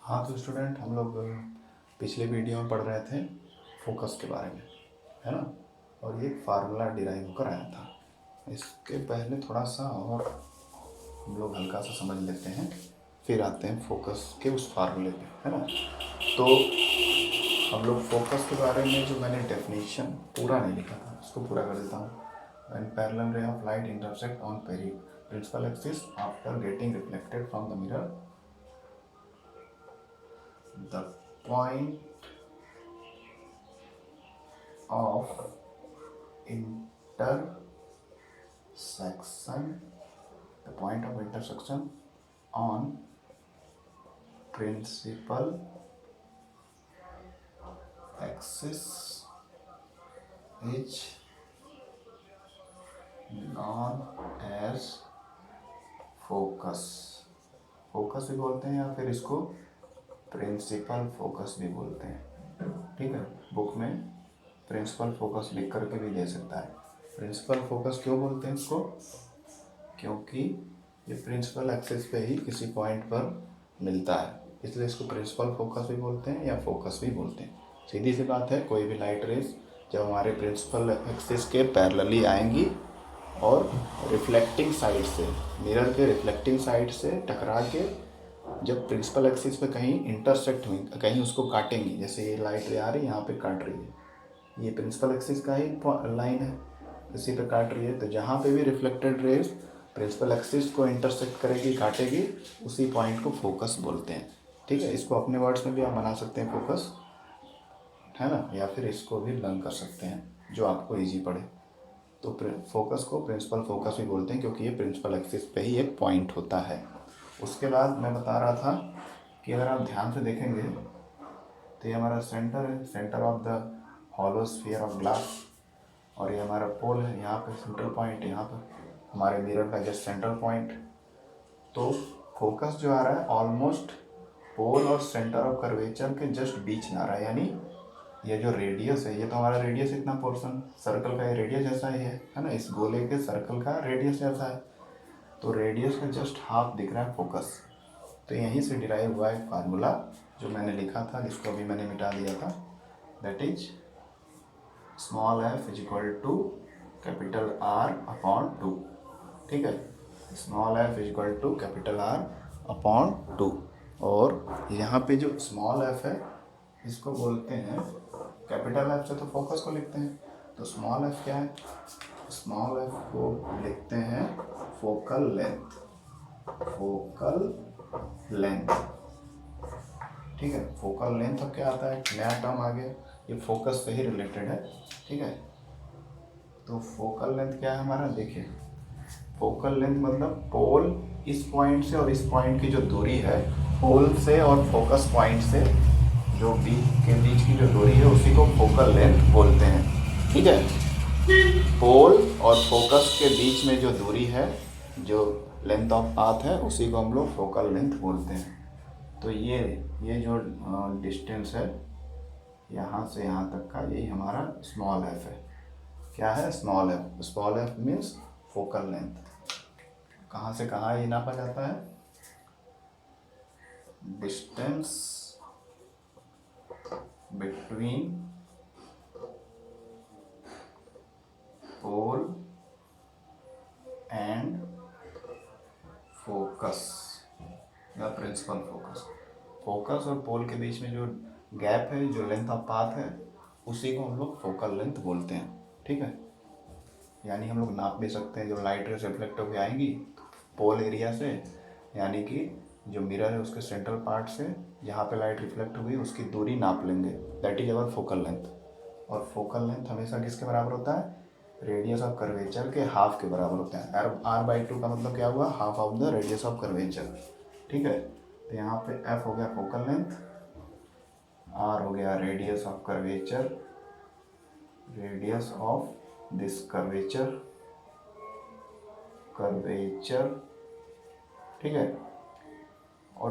हाँ तो स्टूडेंट, हम लोग पिछले वीडियो में पढ़ रहे थे फोकस के बारे में, है ना। और ये फार्मूला डिराइव होकर आया था। इसके पहले थोड़ा सा और हम लोग हल्का सा समझ लेते हैं, फिर आते हैं फोकस के उस फार्मूले पे, है ना। तो हम लोग फोकस के बारे में जो मैंने डेफिनेशन पूरा नहीं लिखा था उसको पूरा कर देता हूँ। When parallel ray of light intersect on principal axis after getting reflected from the mirror, the point of intersection on principal axis is known as focus भी बोलते हैं या फिर इसको प्रिंसिपल फोकस भी बोलते हैं। ठीक है, बुक में प्रिंसिपल फोकस लिख करके भी दे सकता है। प्रिंसिपल फोकस क्यों बोलते हैं इसको? क्योंकि ये प्रिंसिपल एक्सिस पे ही किसी पॉइंट पर मिलता है, इसलिए इसको प्रिंसिपल फोकस भी बोलते हैं या फोकस भी बोलते हैं। सीधी सी बात है, कोई भी लाइट रेज जब हमारे प्रिंसिपल एक्सिस के पैरेलली आएंगी और रिफ्लेक्टिंग साइड से, मिरर के रिफ्लेक्टिंग साइड से टकरा के जब प्रिंसिपल एक्सिस पे कहीं इंटरसेक्ट हुई, कहीं उसको काटेंगी, जैसे ये लाइट रे आ रही है यहाँ पे काट रही है, ये प्रिंसिपल एक्सिस का ही लाइन है, इसी पे काट रही है, तो जहाँ पे भी रिफ्लेक्टेड रेज प्रिंसिपल एक्सिस को इंटरसेक्ट करेगी, काटेगी, उसी पॉइंट को फोकस बोलते हैं। ठीक है, इसको अपने वर्ड्स में भी आप बना सकते हैं फोकस, है ना, या फिर इसको भी लर्न कर सकते हैं जो आपको इजी पड़े। तो फोकस को प्रिंसिपल फोकस भी बोलते हैं क्योंकि ये प्रिंसिपल एक्सिस पे ही एक पॉइंट होता है। उसके बाद मैं बता रहा था कि अगर आप ध्यान से देखेंगे तो ये हमारा सेंटर है, centre of the hollow sphere of glass, और ये हमारा पोल है, यहाँ पे सेंट्रल पॉइंट, यहाँ पर हमारे मिरर का जस्ट सेंट्रल पॉइंट। तो फोकस जो आ रहा है ऑलमोस्ट पोल और सेंटर ऑफ कर्वेचर के जस्ट बीच में आ रहा है, यानी ये जो रेडियस है, ये तो हमारा रेडियस इतना पोर्शन सर्कल का, ये रेडियस जैसा ही है ना, इस गोले के सर्कल का रेडियस जैसा है, तो रेडियस का जस्ट हाफ दिख रहा है फोकस। तो यहीं से डिराइव हुआ एक फार्मूला जो मैंने लिखा था, जिसको अभी मैंने मिटा दिया था, that is small f is equal to capital R upon 2। ठीक है, small f is equal to capital R upon 2, और यहाँ पे जो स्मॉल एफ है इसको बोलते हैं, कैपिटल एफ से तो फोकस को लिखते हैं, तो स्मॉल एफ क्या है? स्मॉल एफ को लिखते हैं फोकल लेंथ, ठीक है। फोकल लेंथ अब क्या आता है, नया टर्म आ गया, ये फोकस से ही रिलेटेड है। ठीक है, तो फोकल लेंथ क्या है हमारा, देखिए, फोकल लेंथ मतलब पोल इस पॉइंट से और इस पॉइंट की जो दूरी है, पोल से और फोकस पॉइंट से जो बीच की जो दूरी है उसी को फोकल लेंथ बोलते हैं। ठीक है, पोल और फोकस के बीच में जो दूरी है, जो लेंथ ऑफ पाथ है, उसी को हम लोग फोकल लेंथ बोलते हैं। तो ये जो डिस्टेंस है यहाँ से यहाँ तक का, यही हमारा स्मॉल एफ है। क्या है? Small f. Small f means focal length. कहाँ से कहाँ ये नापा जाता है? Distance between pole and focus या प्रिंसिपल फोकस। फोकस और पोल के बीच में जो गैप है, जो लेंथ ऑफ पाथ है, उसी को हम लोग फोकल लेंथ बोलते हैं। ठीक है, यानी हम लोग नाप भी सकते हैं, जो लाइट रेज रिफ्लेक्ट होकर आएंगी पोल एरिया से, यानी कि जो मिरर है उसके सेंट्रल पार्ट से जहाँ पे लाइट रिफ्लेक्ट हुई उसकी दूरी नाप लेंगे, that is our focal length. और फोकल लेंथ हमेशा किसके बराबर होता है? रेडियस ऑफ कर्वेचर के हाफ के बराबर होता है। r/2 का मतलब क्या हुआ? Half of the radius of curvature. ठीक है, तो यहाँ पे f हो गया फोकल लेंथ, r हो गया radius of curvature, radius of this curvature, ठीक है, और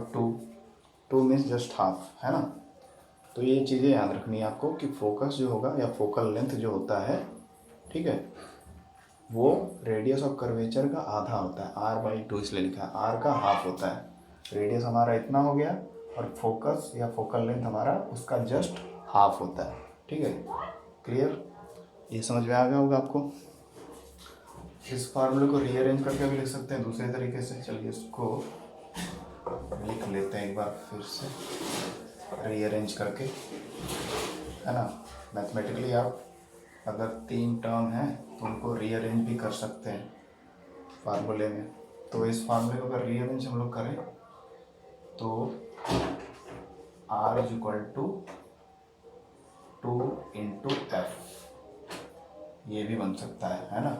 2 मीन्स जस्ट हाफ, है ना। तो ये चीज़ें याद रखनी है आपको कि फोकस जो होगा या फोकल लेंथ जो होता है, ठीक है, वो रेडियस ऑफ कर्वेचर का आधा होता है। r/2 इसलिए लिखा है, r का हाफ होता है। रेडियस हमारा इतना हो गया और फोकस या फोकल लेंथ हमारा उसका जस्ट हाफ होता है। ठीक है, क्लियर? ये समझ में आ गया होगा आपको। इस फार्मूले को रीअरेंज करके भी लिख सकते हैं दूसरे तरीके से। चलिए इसको लिख लेते हैं एक बार फिर से रीअरेंज करके, है ना। मैथमेटिकली आप अगर 3 टर्म हैं तो उनको रीअरेंज भी कर सकते हैं फार्मूले में। तो इस फार्मूले को अगर रीअरेंज हम लोग करें तो R = 2 × F, ये भी बन सकता है ना।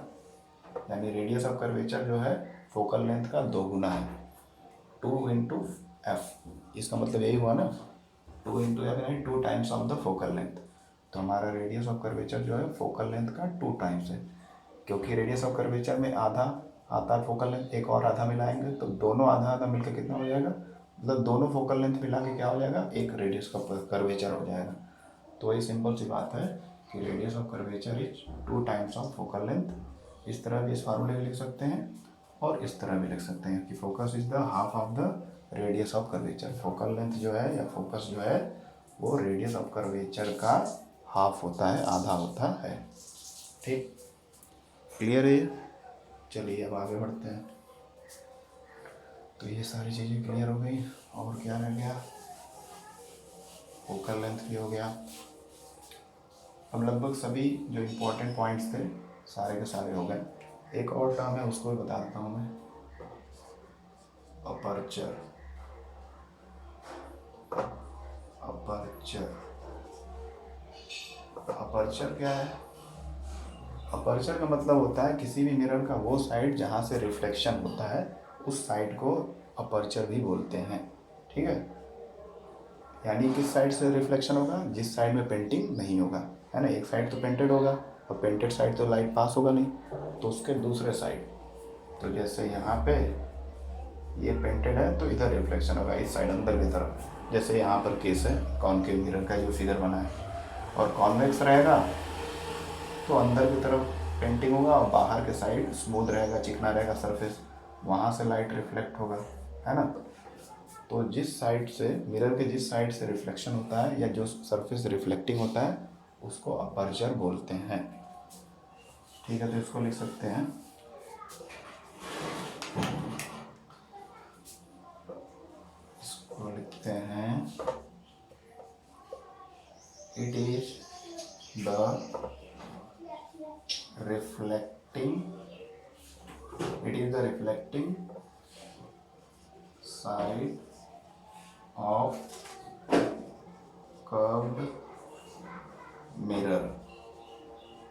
यानी रेडियस ऑफ कर्वेचर जो है फोकल लेंथ का 2 गुना है, 2 × F। इसका मतलब यही हुआ ना, 2 × F यानी 2 times of the focal length. तो हमारा रेडियस ऑफ कर्वेचर जो है फोकल लेंथ का 2 टाइम्स है, क्योंकि रेडियस ऑफ कर्वेचर में आधा आता है फोकल लेंथ, एक और आधा मिलाएंगे तो दोनों आधा आधा मिलकर कितना हो जाएगा, मतलब दोनों फोकल लेंथ मिला के क्या हो जाएगा, एक रेडियस का कर्वेचर हो जाएगा। तो ये सिंपल सी बात है कि radius of curvature is 2 times of focal length. इस तरह भी इस फार्मूले में लिख सकते हैं और इस तरह भी लिख सकते हैं कि focus is the half of the radius of curvature. Focal length जो है या फोकस जो है वो रेडियस ऑफ कर्वेचर का हाफ होता है, आधा होता है। ठीक, क्लियर है ये? चलिए अब आगे बढ़ते हैं। तो ये सारी चीज़ें क्लियर हो गई। और क्या रह गया, फोकल लेंथ भी हो गया। अब लगभग सभी जो इम्पोर्टेंट पॉइंट्स थे सारे के सारे हो गए। एक और टर्म है उसको भी बता देता हूँ मैं, अपर्चर। अपर्चर, अपर्चर क्या है? अपर्चर का मतलब होता है किसी भी मिरर का वो साइड जहाँ से रिफ्लेक्शन होता है, उस साइड को अपर्चर भी बोलते हैं। ठीक है, यानी किस साइड से रिफ्लेक्शन होगा, जिस साइड में पेंटिंग नहीं होगा, है ना। एक साइड तो पेंटेड होगा और पेंटेड साइड तो लाइट पास होगा नहीं, तो उसके दूसरे साइड, तो जैसे यहाँ पे ये पेंटेड है तो इधर रिफ्लेक्शन होगा इस साइड अंदर की तरफ। जैसे यहाँ पर केस है कॉनकेव मिरर का जो फिगर बना है, और कॉन्वेक्स रहेगा तो अंदर की तरफ पेंटिंग होगा और बाहर के साइड स्मूथ रहेगा, चिकना रहेगा सरफेस, वहाँ से लाइट रिफ्लेक्ट होगा, है ना। तो जिस साइड से मिरर के जिस साइड से रिफ्लेक्शन होता है या जो सरफेस रिफ्लेक्टिंग होता है उसको अपर्चर बोलते हैं। ठीक है, तो इसको लिख सकते हैं लिखते हैं it is the reflecting side of curved mirror.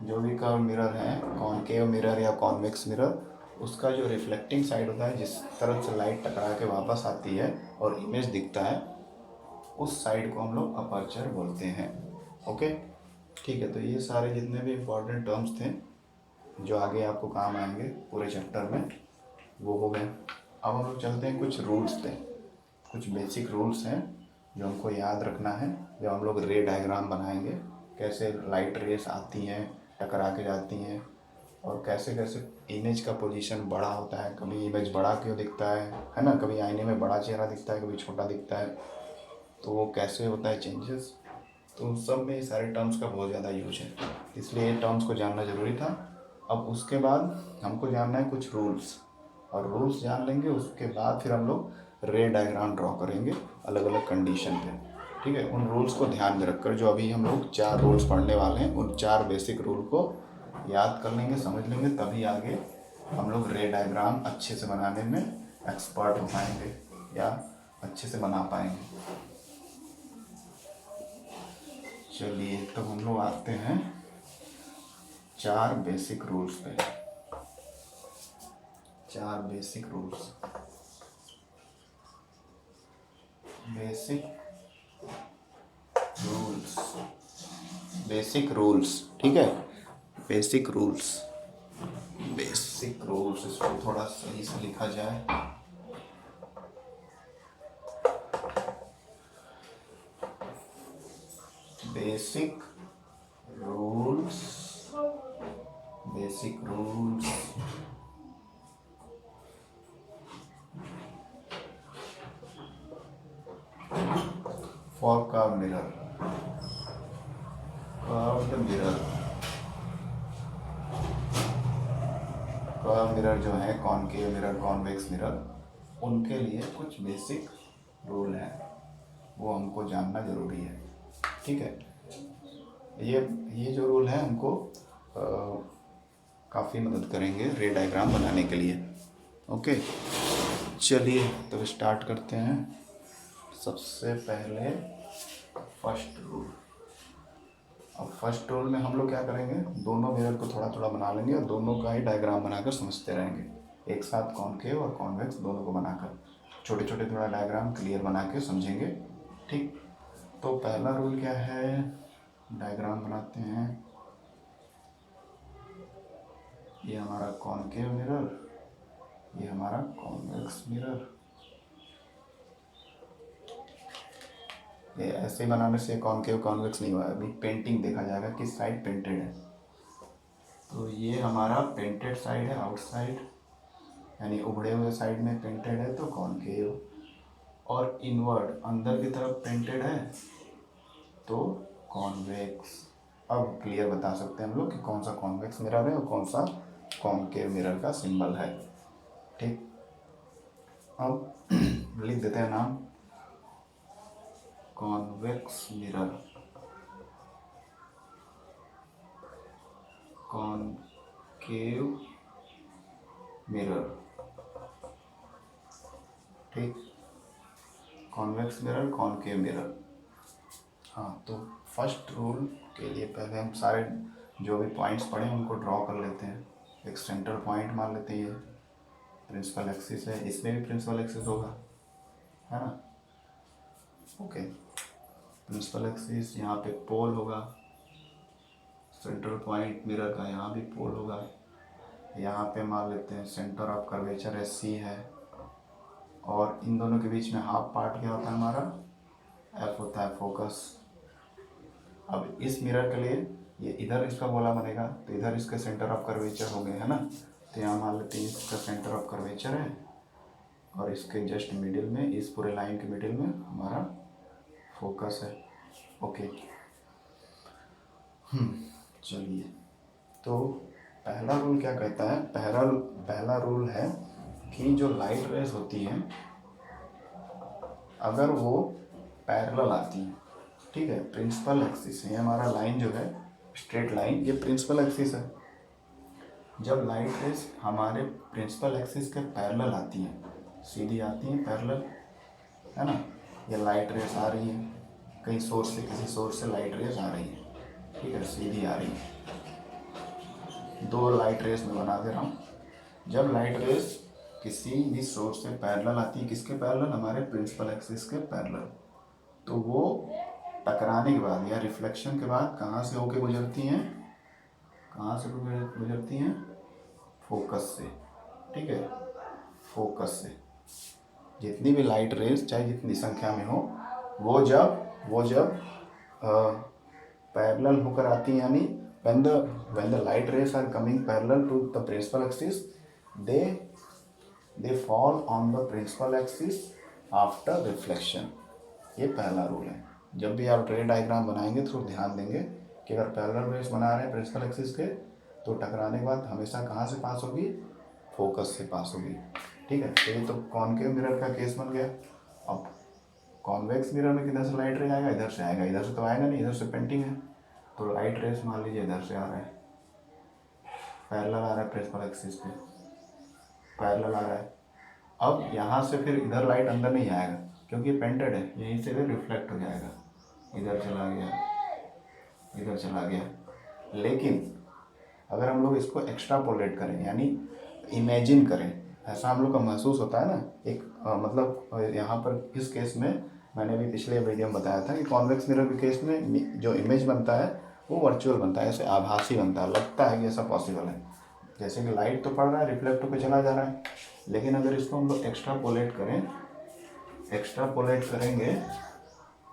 जो भी कर्व मिरर है, कॉनकेव मिरर या कॉन्वेक्स मिरर, उसका जो रिफ्लेक्टिंग साइड होता है, जिस तरफ से लाइट टकरा के वापस आती है और इमेज दिखता है, उस साइड को हम लोग अपर्चर बोलते हैं। ओके, ठीक है। तो ये सारे जितने भी इम्पोर्टेंट टर्म्स थे जो आगे आपको काम आएंगे पूरे चैप्टर में, वो हो गए। अब हम लोग चलते हैं, कुछ रूल्स थे, कुछ बेसिक रूल्स हैं जो हमको याद रखना है जब हम लोग रे डायग्राम बनाएंगे। कैसे लाइट रेस आती हैं, टकरा के जाती हैं, और कैसे कैसे इमेज का पोजीशन बड़ा होता है, कभी इमेज बड़ा क्यों दिखता है ना, कभी आईने में बड़ा चेहरा दिखता है, कभी छोटा दिखता है, तो वो कैसे होता है चेंजेस। तो सब में सारे टर्म्स का बहुत ज़्यादा यूज है, इसलिए ये टर्म्स को जानना ज़रूरी था। अब उसके बाद हमको जानना है कुछ रूल्स, और रूल्स जान लेंगे उसके बाद फिर हम लोग रे डायग्राम ड्रॉ करेंगे अलग अलग कंडीशन पे। ठीक है, उन रूल्स को ध्यान में रखकर जो अभी हम लोग 4 रूल्स पढ़ने वाले हैं, उन 4 बेसिक रूल को याद कर लेंगे, समझ लेंगे, तभी आगे हम लोग रे डायग्राम अच्छे से बनाने में एक्सपर्ट हो पाएंगे या अच्छे से बना पाएंगे। चलिए, तो हम लोग आते हैं 4 बेसिक रूल्स पे। 4 बेसिक रूल्स, बेसिक रूल्स, ठीक है, बेसिक रूल्स। इसको थोड़ा सही से लिखा जाए। Basic rules for curve mirror, curved mirror, curve mirror जो है, कॉनकेव मिरर, कॉन्वेक्स मिरर, उनके लिए कुछ बेसिक रूल हैं, वो हमको जानना ज़रूरी है। ठीक है, ये जो रूल है हमको काफ़ी मदद करेंगे रे डायग्राम बनाने के लिए। ओके, चलिए तो स्टार्ट करते हैं। सबसे पहले फर्स्ट रूल। अब फर्स्ट रूल में हम लोग क्या करेंगे, दोनों मिरर को थोड़ा थोड़ा बना लेंगे और दोनों का ही डायग्राम बनाकर समझते रहेंगे, एक साथ कॉनकेव और कॉन्वेक्स दोनों को बनाकर छोटे छोटे थोड़ा डायग्राम क्लियर बना के समझेंगे। ठीक, तो पहला रूल क्या है, डायग्राम बनाते हैं। ये हमारा कॉनकेव मिरर, ये हमारा कॉन्वेक्स मिरर। ये ऐसे बनाने से कॉनकेव कॉन्वेक्स नहीं हुआ, अभी पेंटिंग देखा जाएगा किस साइड पेंटेड है। तो ये हमारा पेंटेड साइड है, आउटसाइड यानी उभड़े हुए साइड में पेंटेड है तो कॉनकेव, और इनवर्ड अंदर की तरफ पेंटेड है तो कॉन्वेक्स। अब क्लियर बता सकते हैं हम लोग कि कौन सा कॉन्वेक्स मिरर है और कौन सा कॉनकेव मिरर का सिंबल है। ठीक, अब लिख देते हैं नाम, कॉन्वेक्स मिरर, कॉनकेव मिरर। ठीक, कॉन्वेक्स मिरर, कॉनकेव मिरर। हाँ, तो फर्स्ट रूल के लिए पहले हम सारे जो भी पॉइंट्स पढ़े उनको ड्रॉ कर लेते हैं। एक सेंटर पॉइंट मान लेते हैं, ये प्रिंसिपल एक्सिस है, इसमें भी प्रिंसिपल एक्सिस होगा, है ना। ओके, प्रिंसिपल एक्सिस, यहाँ पे पोल होगा, सेंटर पॉइंट मिरर का यहाँ भी पोल होगा। यहाँ पे मान लेते हैं centre of curvature S C है, और इन दोनों के बीच में हाफ पार्ट क्या होता है हमारा, एफ होता है, फोकस। अब इस मिरर के लिए ये इधर इसका गोला बनेगा तो इधर इसके सेंटर ऑफ कर्वेचर हो गए, है ना। तो यहाँ मान लेते हैं इसका सेंटर ऑफ कर्वेचर है और इसके जस्ट मिडिल में, इस पूरे लाइन के मिडिल में हमारा फोकस है। ओके, चलिए, तो पहला रूल क्या कहता है, पहला रूल है कि जो लाइट रेज होती हैं अगर वो पैरेलल आती हैं, ठीक है, प्रिंसिपल एक्सिस है, हमारा लाइन जो है स्ट्रेट लाइन, ये प्रिंसिपल एक्सिस है। जब लाइट रेज हमारे प्रिंसिपल एक्सिस के पैरेलल आती हैं, सीधी आती हैं पैरेलल, है ना, ये लाइट रेज आ रही है कहीं सोर्स से, किसी सोर्स से लाइट रेज आ रही है, ठीक है, सीधी आ रही है, दो लाइट रेज में बना दे रहा हूँ। जब लाइट रेज किसी भी सोर्स से पैरेलल आती है, किसके पैरेलल, हमारे प्रिंसिपल एक्सिस के पैरेलल, तो वो टकराने के बाद या रिफ्लेक्शन के बाद कहाँ से होके गुजरती हैं, कहाँ से गुजरती हैं, फोकस से। ठीक है, फोकस से जितनी भी लाइट रेज चाहे जितनी संख्या में हो, वो जब पैरेलल होकर आती हैं, यानी when the light rays are coming parallel to the principal axis, they fall on the principal axis after reflection। ये पहला रूल है। जब भी आप रे डायग्राम बनाएंगे तो ध्यान देंगे कि अगर पैरेलल रेस बना रहे हैं प्रिंसिपल एक्सिस के, तो टकराने के बाद हमेशा कहाँ से पास होगी, फोकस से पास होगी। ठीक है, तो ये तो कॉनकेव मिरर का केस बन गया। अब कॉन्वेक्स मिरर में किधर से लाइट रे आएगा, इधर से आएगा, इधर से तो आएगा नहीं, इधर से पेंटिंग है, तो लाइट रेस मान लीजिए इधर से आ रहा है, पैरेलल आ रहा है प्रिंसिपल एक्सिस पे, पैरेलल आ रहा है। अब यहाँ से फिर इधर लाइट अंदर नहीं आएगा क्योंकि ये पेंटेड है, यहीं से फिर रिफ्लेक्ट हो जाएगा, इधर चला गया, इधर चला गया। लेकिन अगर हम लोग इसको एक्स्ट्रापोलेट करें, यानी इमेजिन करें, ऐसा हम लोग का महसूस होता है ना, एक मतलब यहाँ पर इस केस में मैंने अभी पिछले वीडियो में बताया था कि कॉन्वेक्स मिरर के केस में जो इमेज बनता है वो वर्चुअल बनता है, ऐसे आभासी बनता है, लगता है कि ऐसा पॉसिबल है, जैसे कि लाइट तो पड़ रहा है, रिफ्लेक्ट होकर चला जा रहा है। लेकिन अगर इसको हम लोग एक्स्ट्रापोलेट करेंगे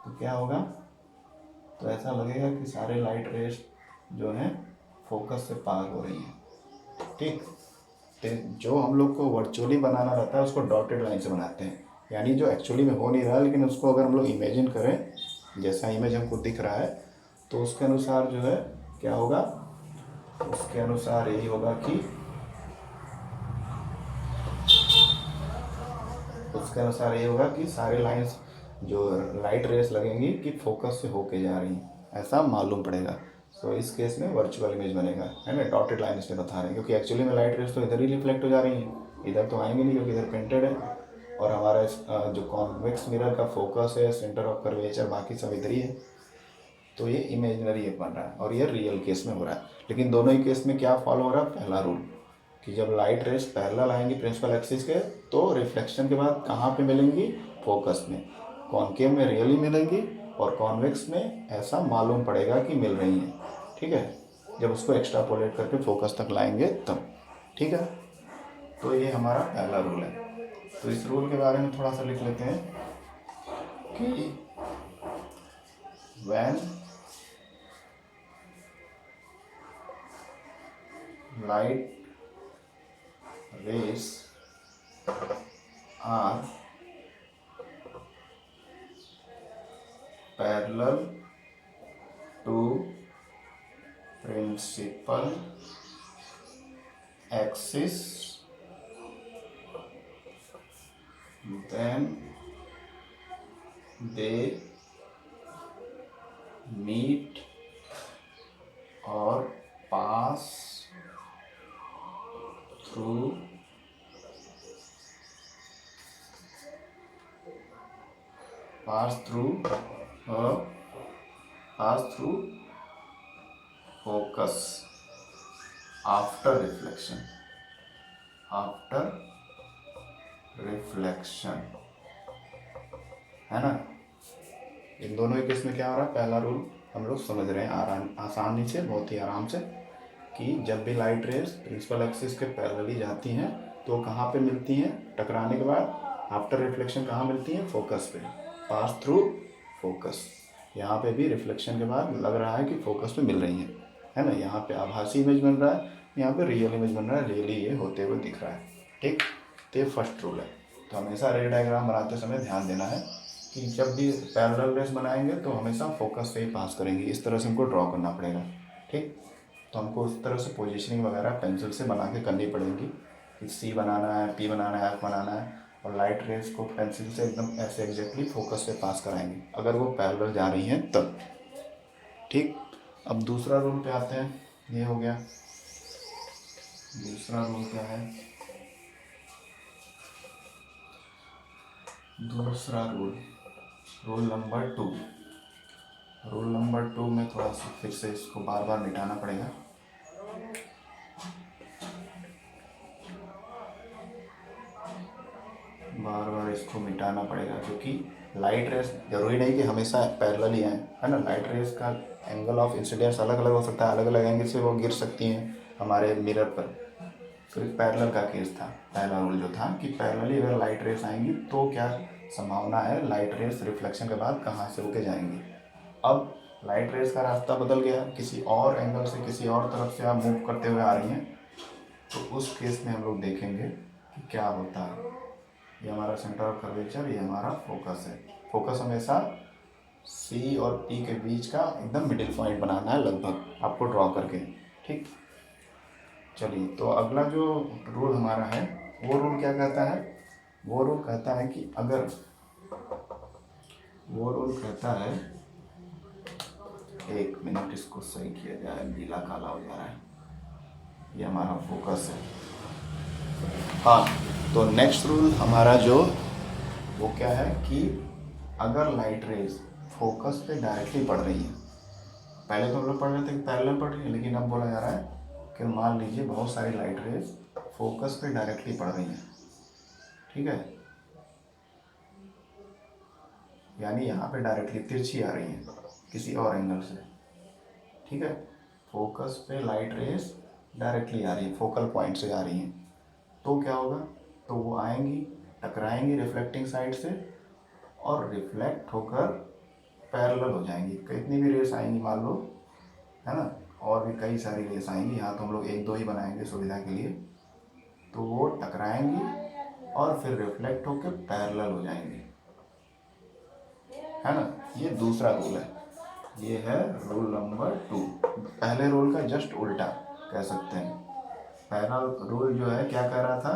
तो क्या होगा, तो ऐसा लगेगा कि सारे लाइट रेज जो हैं फोकस से पार हो रही हैं। ठीक, तो जो हम लोग को वर्चुअली बनाना रहता है उसको डॉटेड लाइन से बनाते हैं, यानी जो एक्चुअली में हो नहीं रहा है, लेकिन उसको अगर हम लोग इमेजिन करें, जैसा इमेज हमको दिख रहा है, तो उसके अनुसार जो है क्या होगा, उसके अनुसार यही होगा कि सारे लाइंस जो लाइट रेस लगेंगी कि फोकस से होके जा रही हैं, ऐसा मालूम पड़ेगा। सो इस केस में वर्चुअल इमेज बनेगा, है ना, डॉटेड लाइन इसमें बता रहे हैं, क्योंकि एक्चुअली में लाइट रेस तो इधर ही रिफ्लेक्ट हो जा रही हैं, इधर तो आएंगे नहीं क्योंकि इधर प्रिंटेड है, और हमारा जो कॉन्वेक्स मिरर का फोकस है, सेंटर ऑफ कर्वेचर, बाकी सब इधर ही है। तो ये इमेजिनरी बन रहा है और ये रियल केस में हो रहा है। लेकिन दोनों ही केस में क्या फॉलो हो रहा है, पहला रूल, कि जब लाइट रेस पैरेलल आएंगी प्रिंसिपल एक्सिस के, तो रिफ्लेक्शन के बाद कहाँ पे मिलेंगी, फोकस में। कॉनकेव में रियली मिलेंगी और कॉन्वेक्स में ऐसा मालूम पड़ेगा कि मिल रही हैं, ठीक है, जब उसको एक्स्ट्रापोलेट करके फोकस तक लाएंगे तब, ठीक है। तो ये हमारा पहला रूल है। तो इस रूल के बारे में थोड़ा सा लिख लेते हैं कि when light rays are parallel to principal axis, then they meet or pass through focus after reflection, है ना। इन दोनों ही केस में क्या हो रहा है, पहला रूल हम लोग समझ रहे हैं आसानी से, बहुत ही आराम से, कि जब भी लाइट रेस प्रिंसिपल एक्सिस के पैरेलली जाती हैं तो कहाँ पे मिलती हैं, टकराने के बाद आफ्टर रिफ्लेक्शन कहाँ मिलती हैं, फोकस पे, पास थ्रू फोकस। यहाँ पे भी रिफ्लेक्शन के बाद लग रहा है कि फोकस पे मिल रही हैं, है ना। यहाँ पे आभासी इमेज बन रहा है, यहाँ पे रियल इमेज बन रहा है, रियली ये होते हुए दिख रहा है, ठीक। तो ये फर्स्ट रूल है। तो हमेशा रे डायग्राम बनाते समय ध्यान देना है कि जब भी पैरेलल रेस बनाएंगे तो हमेशा फोकस से ही पास करेंगे, इस तरह से हमको ड्रॉ करना पड़ेगा, ठीक। तो हमको उस तरह से पोजीशनिंग वगैरह पेंसिल से बना के करनी पड़ेगी कि सी बनाना है, पी बनाना है, एफ बनाना है, और लाइट रेस को पेंसिल से एकदम ऐसे एग्जैक्टली फोकस पे पास कराएंगे अगर वो पैरेलल जा रही हैं तब, ठीक। अब दूसरा रूल पे आते हैं, ये हो गया। दूसरा रूल क्या है, दूसरा रूल नंबर 2। रूल नंबर 2 में थोड़ा सा फिर से इसको बार बार मिटाना पड़ेगा। बार बार इसको मिटाना पड़ेगा क्योंकि लाइट रेस जरूरी नहीं कि हमेशा पैरेलल ही आए, है ना। लाइट रेस का एंगल ऑफ इंसिडेंस अलग अलग हो सकता है, अलग अलग एंगल से वो गिर सकती हैं हमारे मिरर पर। फिर पैरेलल का केस था, पहला रूल जो था कि पैरेलली अगर लाइट रेस आएंगी तो क्या संभावना है, लाइट रेस रिफ्लेक्शन के बाद कहाँ से होके जाएंगी। अब लाइट रेस का रास्ता बदल गया, किसी और एंगल से, किसी और तरफ से आप मूव करते हुए आ रही हैं, तो उस केस में हम लोग देखेंगे कि क्या होता है। ये हमारा सेंटर ऑफ कर्वेचर, ये हमारा फोकस है। फोकस हमेशा सी और पी के बीच का एकदम मिडिल पॉइंट बनाना है लगभग, आपको ड्रॉ करके, ठीक। चलिए, तो अगला जो रूल हमारा है, वो रूल क्या कहता है, वो रूल कहता है कि अगर, वो रूल कहता है, एक मिनट इसको सही किया जाए, नीला काला हो जा रहा है, ये हमारा फोकस है। हाँ, तो नेक्स्ट रूल हमारा जो, वो क्या है कि अगर लाइट रेज फोकस पे डायरेक्टली पड़ रही है, पहले तो हम लोग पढ़ रहे थे कि पैरेलल पड़ रही है, लेकिन अब बोला जा रहा है कि मान लीजिए बहुत सारी लाइट रेज फोकस पे डायरेक्टली पड़ रही हैं, ठीक है, यानी यहाँ पे डायरेक्टली तिरछी आ रही है किसी और एंगल से, ठीक है। फोकस पे लाइट रेस डायरेक्टली आ रही है, फोकल पॉइंट से आ रही हैं, तो क्या होगा, तो वो आएंगी, टकराएंगी रिफ्लेक्टिंग साइड से और रिफ्लेक्ट होकर पैरेलल हो जाएंगी। कितनी भी रेस आएंगी मान लो, है ना, और भी कई सारी रेस आएंगी, यहाँ तो हम लोग एक दो ही बनाएंगे सुविधा के लिए। तो वो टकराएंगी और फिर रिफ्लेक्ट होकर पैरेलल हो जाएंगी, है ना। ये दूसरा रूल है, ये है रूल नंबर 2। पहले रूल का जस्ट उल्टा कह सकते हैं। पहला रूल जो है क्या कह रहा था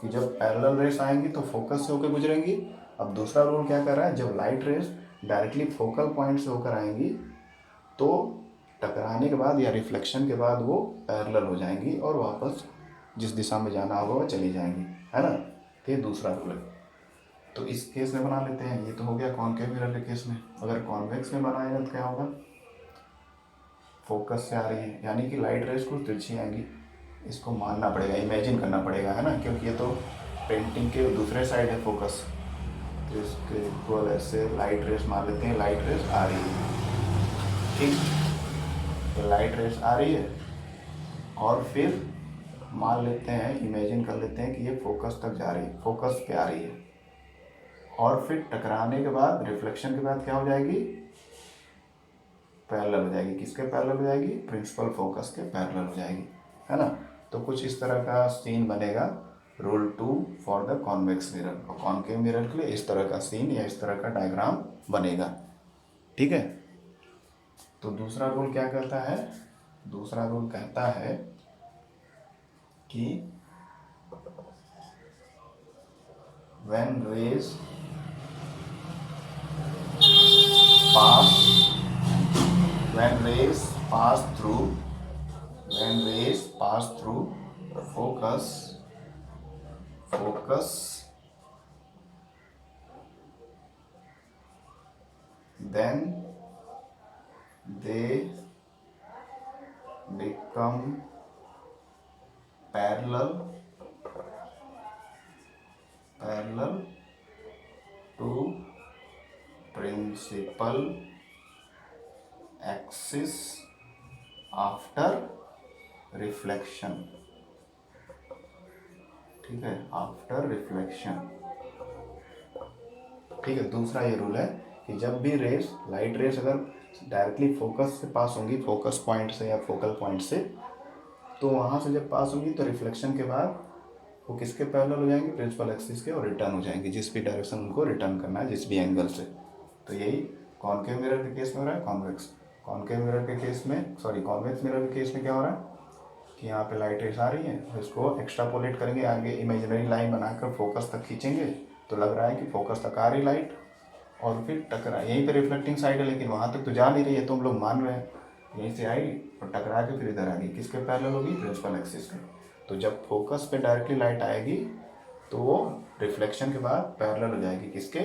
कि जब पैरेलल रेस आएंगी तो फोकस से होकर गुजरेंगी। अब दूसरा रूल क्या कह रहा है, जब light rays directly focal point से होकर आएंगी तो टकराने के बाद या रिफ्लेक्शन के बाद वो पैरेलल हो जाएंगी और वापस जिस दिशा में जाना होगा वो चली जाएंगी, है ना। तो ये दूसरा रूल है। तो इस केस में बना लेते हैं। ये तो हो गया कॉनकेव मिरर के केस में। अगर कॉन्वेक्स में बनाएगा तो क्या होगा, फोकस से आ रही है यानी कि लाइट रेस कुछ तिरछी आएंगी। इसको मानना पड़ेगा, इमेजिन करना पड़ेगा, है ना, क्योंकि ये तो पेंटिंग के दूसरे साइड है फोकस। तो इसके इक्वल ऐसे लाइट रेस मान लेते हैं, लाइट रेस आ रही है, ठीक। तो लाइट रेस आ रही है और फिर मान लेते हैं, इमेजिन कर लेते हैं कि ये फोकस तक जा रही है, फोकस पे आ रही है और फिर टकराने के बाद रिफ्लेक्शन के बाद क्या हो जाएगी, पैरेलल हो जाएगी। किसके पैरेलल हो जाएगी, प्रिंसिपल फोकस के पैरेलल हो जाएगी, है ना। तो कुछ इस तरह का सीन बनेगा rule 2 for the convex mirror. और कॉनकेव मिरर के लिए इस तरह का सीन या इस तरह का डायग्राम बनेगा, ठीक है। तो दूसरा रूल क्या कहता है, दूसरा रूल कहता है कि when rays pass when rays pass through focus then they become parallel to principal axis after reflection, ठीक है, आफ्टर रिफ्लेक्शन, ठीक है। दूसरा ये रूल है कि जब भी रेस, लाइट रेस अगर डायरेक्टली फोकस से पास होंगी, फोकस पॉइंट से या फोकल पॉइंट से, तो वहाँ से जब पास होंगी तो रिफ्लेक्शन के बाद वो किसके पैरेलल हो जाएंगे, प्रिंसिपल एक्सिस के, और रिटर्न हो जाएंगे जिस भी डायरेक्शन उनको रिटर्न करना है, जिस भी एंगल से। तो यही कॉनकेव मिरर के केस में हो रहा है। कॉनकेव मिरर के केस में, सॉरी, कॉन्वेक्स मिरर के केस में क्या हो रहा है कि यहाँ पे लाइट रेस आ रही है, इसको एक्स्ट्रापोलेट करेंगे, आगे इमेजिनरी लाइन बनाकर फोकस तक खींचेंगे तो लग रहा है कि फोकस तक आ रही लाइट और फिर टकरा, यहीं पे रिफ्लेक्टिंग साइड है लेकिन वहाँ तक तो जा नहीं रही है, तो हम लोग मान रहे हैं यहीं से आई और टकरा के फिर इधर आ गई, किसके पैरेलल होगी, प्रिंसिपल एक्सिस के। तो जब फोकस पे डायरेक्टली लाइट आएगी तो वो रिफ्लेक्शन के बाद पैरेलल हो जाएगी, किसके,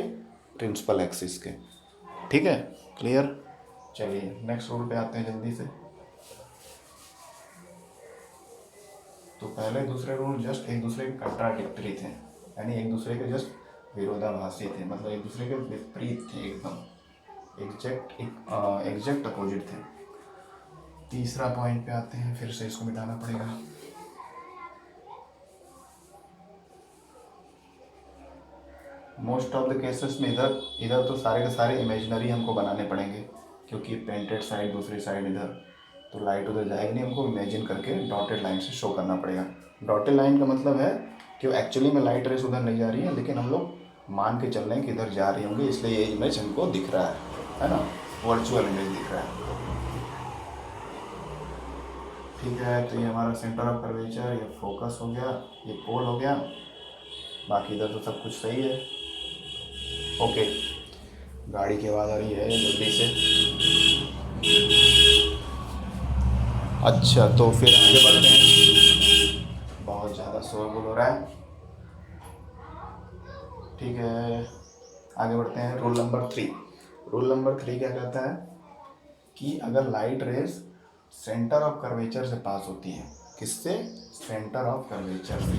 प्रिंसिपल एक्सिस के, ठीक है, क्लियर। चलिए नेक्स्ट रूल पे आते हैं जल्दी से। तो पहले दूसरे रूल जस्ट एक दूसरे के कंट्राडिक्टरी थे, यानी एक दूसरे के जस्ट विरोधाभासी थे, मतलब एक दूसरे के विपरीत थे, एकदम एग्जैक्ट अपोजिट थे। तीसरा पॉइंट पे आते हैं, फिर से इसको मिटाना पड़ेगा। मोस्ट ऑफ द केसेस में इधर तो सारे के सारे इमेजिनरी हमको बनाने पड़ेंगे, क्योंकि पेंटेड साइड दूसरी साइड इधर, तो लाइट उधर जाएगी नहीं, हमको इमेजिन करके डॉटेड लाइन से शो करना पड़ेगा। डॉटेड लाइन का मतलब है कि एक्चुअली में लाइट रेस उधर नहीं जा रही है, लेकिन हम लोग मान के चल रहे हैं कि इधर जा रही होंगी, इसलिए ये इमेज हमको दिख रहा है ना, वर्चुअल इमेज दिख रहा है, ठीक है। तो ये हमारा सेंटर ऑफ कर्वेचर, ये फोकस हो गया, ये पोल हो गया, बाकी इधर तो सब कुछ सही है, ओके। गाड़ी की आवाज़ आ रही है जल्दी से, अच्छा तो फिर आगे बढ़ते हैं, बहुत ज़्यादा शोरगुल हो रहा है, ठीक है। आगे बढ़ते हैं, रूल नंबर 3। रूल नंबर 3 क्या कहता है कि अगर light rays centre of curvature से पास होती है, किससे, सेंटर ऑफ कर्वेचर से,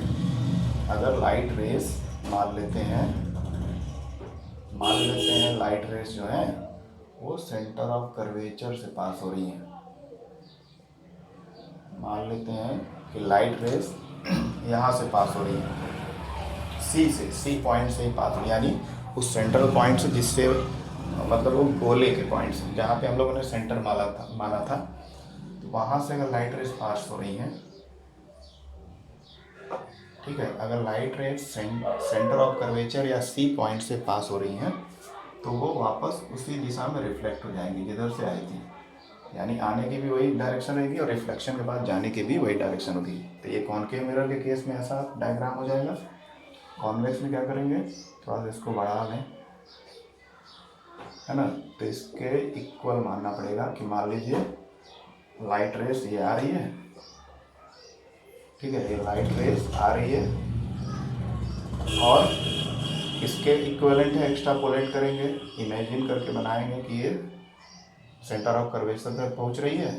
अगर लाइट रेस मान लेते हैं लाइट रेस जो है वो सेंटर ऑफ कर्वेचर से पास हो रही है, मान लेते हैं कि लाइट रेस यहाँ से पास हो रही है, सी पॉइंट से ही पास हो रही है, यानी उस सेंट्रल पॉइंट से, जिससे मतलब वो गोले के पॉइंट से जहाँ पे हम लोगों ने सेंटर माना था, तो वहाँ से अगर लाइट रेस पास हो रही हैं ठीक है, अगर light rays centre of curvature या सी पॉइंट से पास हो रही हैं तो वो वापस उसी दिशा में रिफ्लेक्ट हो जाएंगी जिधर से आई थी, यानी आने की भी वही डायरेक्शन रहेगी और रिफ्लेक्शन के बाद जाने की भी वही डायरेक्शन होगी। तो ये कॉनकेव मिरर के केस में ऐसा डायग्राम हो जाएगा। कॉन्वेक्स में क्या करेंगे, थोड़ा सा इसको बढ़ा लें, है ना, तो इसके इक्वल मानना पड़ेगा कि मान लीजिए लाइट रेस ये आ रही है, ठीक है, ये लाइट रेस आ रही है और इसके इक्विवेलेंट है एक्स्ट्रापोलेट करेंगे, इमेजिन करके बनाएंगे कि ये सेंटर ऑफ कर्वेचर तक पहुंच रही है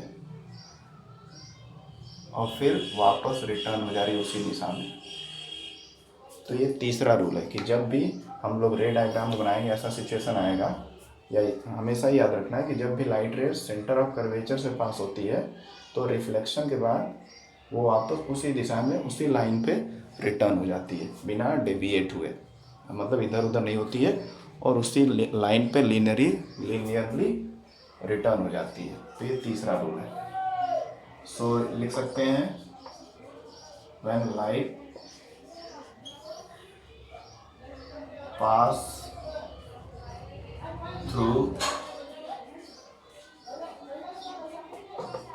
और फिर वापस रिटर्न हो जा रही है उसी दिशा में। तो ये तीसरा रूल है कि जब भी हम लोग रे डायग्राम बनाएंगे ऐसा सिचुएशन आएगा, या हमेशा याद रखना है कि जब भी light rays centre of curvature से पास होती है तो रिफ्लेक्शन के बाद वो वापस उसी दिशा में उसी लाइन पे रिटर्न हो जाती है बिना डेविएट हुए, मतलब इधर उधर नहीं होती है और उसी लाइन पे लीनियरली रिटर्न हो जाती है। तो ये तीसरा रूल है। सो लिख सकते हैं when light pass through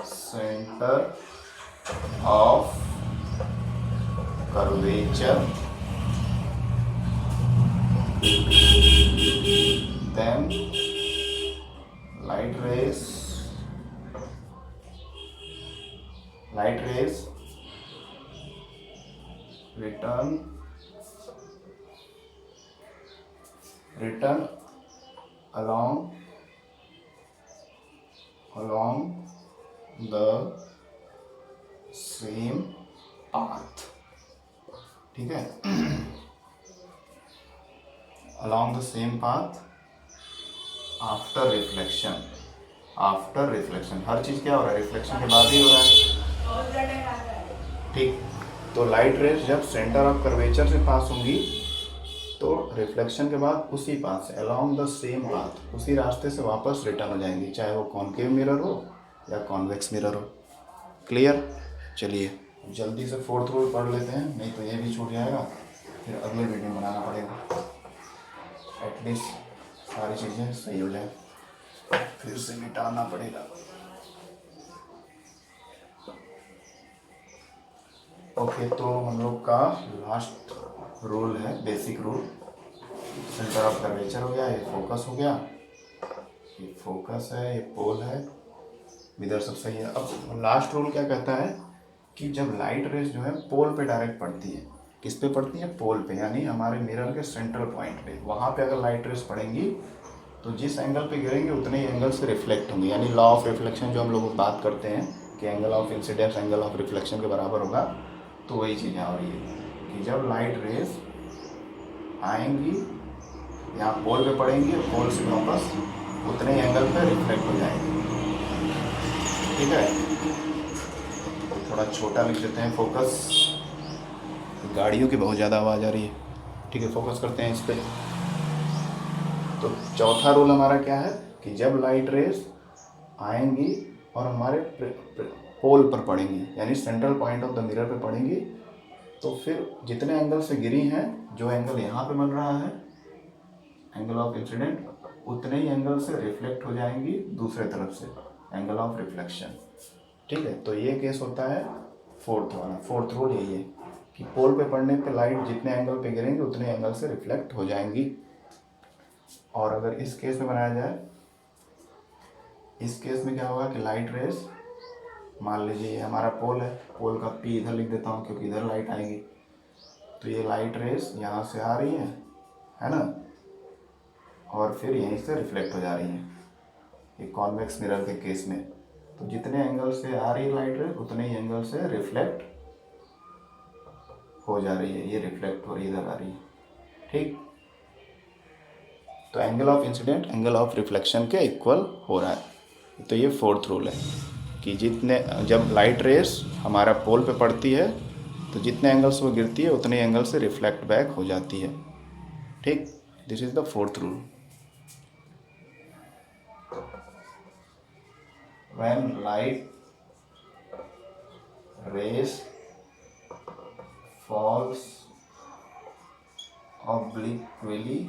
center of curvature, then light rays return along the same path, ठीक है, along the same path after reflection। हर चीज क्या हो रहा है, रिफ्लेक्शन के बाद ही हो रहा है, ठीक। तो लाइट रेज जब सेंटर ऑफ कर्वेचर से पास होंगी तो रिफ्लेक्शन के बाद उसी पाथ से अलोंग द सेम पाथ उसी रास्ते से वापस रिटर्न हो जाएंगी, चाहे वो कॉनकेव मिरर हो या कॉन्वेक्स मिरर हो। क्लियर? चलिए जल्दी से फोर्थ रूल पढ़ लेते हैं, नहीं तो ये भी छूट जाएगा, फिर अगले वीडियो बनाना पड़ेगा, एटलीस्ट सारी चीज़ें सही हो जाए, फिर से मिटाना पड़ेगा। ओके, तो हम लोग का लास्ट रूल है, basic rule, centre of curvature हो गया, ये फोकस हो गया, ये फोकस है, ये पोल है, इधर सब सही है। अब लास्ट रूल क्या कहता है कि जब लाइट रेस जो है पोल पे डायरेक्ट पड़ती है, किस पे पड़ती है, पोल पे, यानी हमारे मिरर के सेंट्रल पॉइंट पे, वहाँ पे अगर लाइट रेस पड़ेंगी तो जिस एंगल पे गिरेंगे उतने ही एंगल से रिफ्लेक्ट होंगे, यानी लॉ ऑफ रिफ्लेक्शन जो हम लोग बात करते हैं कि angle of incidence angle of reflection के बराबर होगा, तो वही चीज़ यहाँ हो रही है कि जब लाइट रेस आएंगी यहाँ पोल पे पड़ेंगी और पोल से वापस उतने ही एंगल पे रिफ्लेक्ट हो जाएंगे, ठीक है। थोड़ा छोटा लिख देते हैं फोकस, गाड़ियों की बहुत ज़्यादा आवाज़ आ रही है, ठीक है, फोकस करते हैं इस पर। तो चौथा रूल हमारा क्या है कि जब लाइट रेस आएंगी और हमारे पोल पर पड़ेंगी, यानी central point of the mirror पे पड़ेंगी, तो फिर जितने एंगल से गिरी हैं, जो एंगल यहाँ पे बन रहा है एंगल ऑफ इंसिडेंट, उतने ही एंगल से रिफ्लेक्ट हो जाएंगी दूसरे तरफ से, एंगल ऑफ रिफ्लेक्शन, ठीक है। तो ये केस होता है फोर्थ वाला। फोर्थ रूल यही है कि पोल पे पड़ने पे लाइट जितने एंगल पे गिरेंगे उतने एंगल से रिफ्लेक्ट हो जाएंगी। और अगर इस केस में बनाया जाए, इस केस में क्या होगा कि लाइट रेस, मान लीजिए ये हमारा पोल है, पोल का पी इधर लिख देता हूँ क्योंकि इधर लाइट आएगी, तो ये लाइट रेस यहाँ से आ रही है ना, और फिर यहीं से रिफ्लेक्ट हो जा रही हैं, ये कॉन्वेक्स मिरर के केस में। तो जितने एंगल से आ रही है लाइट रेस उतने ही एंगल से रिफ्लेक्ट हो जा रही है, ये रिफ्लेक्ट हो रही है, इधर आ रही है, ठीक। तो angle of incident angle of reflection के इक्वल हो रहा है। तो ये फोर्थ रूल है कि जब लाइट रेस हमारा पोल पे पड़ती है तो जितने एंगल से वो गिरती है उतने एंगल से रिफ्लेक्ट बैक हो जाती है, ठीक। This is the fourth rule. When light rays falls obliquely